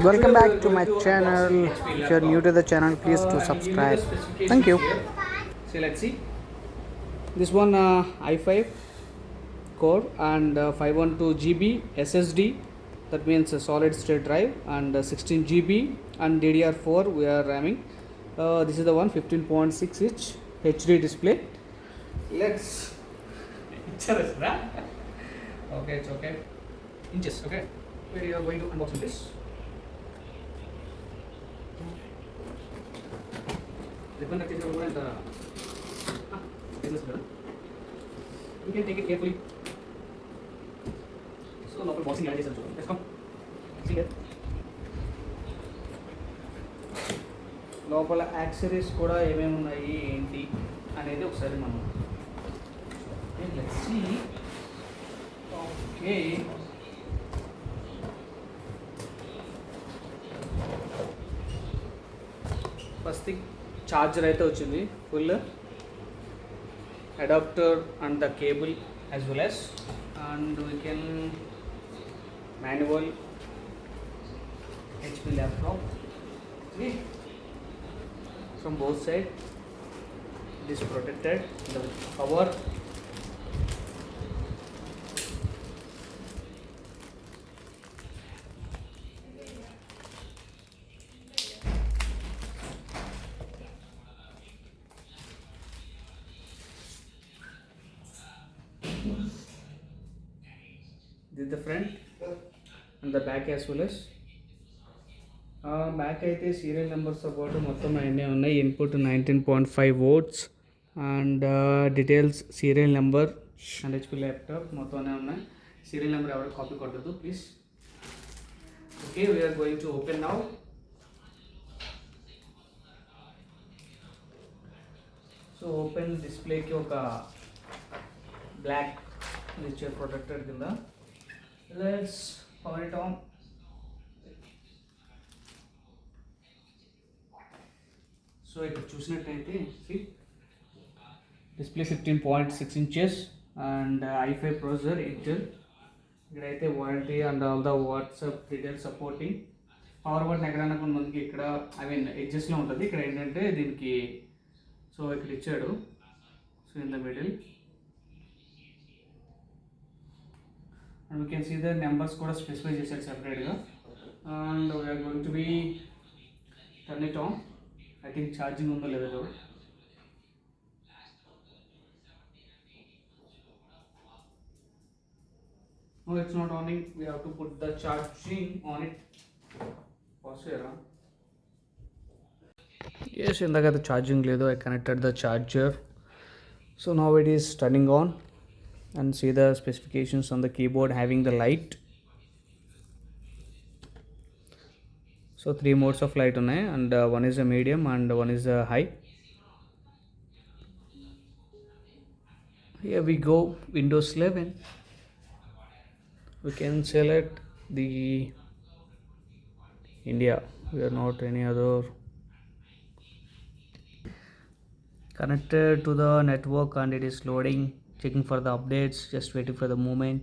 Welcome back to my channel. If you're new to the channel, please do subscribe. Thank you. So let's see this one, i5 core and 512GB SSD, that means a solid state drive, and 16GB and DDR4 we are ramming. This is the one 15.6 inch HD display. Let's okay, it's okay, inches. Okay, we are going to unbox this. Ribbon you can take it carefully. So local boxing gadgets also. Let's come. See here. లోపల accessories కూడా ఏమేమి ఉన్నాయి ఏంటి అనేది ఒకసారి మనం let's see. Okay, first thing charger అయితే వచ్చింది, full adapter and the cable as well as, and we can manual HP laptop. See, from both sides it is protected. The power, this is the front and the back as well as. Back అయితే serial నెంబర్స్తో పాటు మొత్తం అన్నీ ఉన్నాయి. Input 19.5 volts and details, serial number and HP laptop మొత్తం ఉన్నాయి. Serial number ఎవరు copy కొట్టదు please. Okay, we're going to open now. So open డిస్ప్లేకి ఒక బ్లాక్ ఇచ్చే ప్రొటెక్టర్ కింద. Let's power it on. So ఇక్కడ చూసినట్టయితే display 15.6 inches and i5 processor Intel. ఇక్కడైతే warranty and all the WhatsApp details supporting. Power button ఎక్కడైనా మనకి ఇక్కడ ఎడ్జెస్లో ఉంటుంది. ఇక్కడ ఏంటంటే దీనికి సో ఇక్కడ ఇచ్చాడు, so in the middle and we can see the numbers కూడా స్పెసిఫై చేశారు సెపరేట్గా. And we are going to be turn it on. I think charging on the level over. No, it's not on. We have to put the charging on it. Pause here. Yes, in the charging ledo, I connected the charger. So now it is turning on, and see the specifications on the keyboard having the light. So 3 modes of light ఉన్నాయి, and one is a medium and one is a high. Here we go, Windows 11. We can select the India. We are not any other. Connected to the network and it is loading, checking for the updates, just waiting for the moment.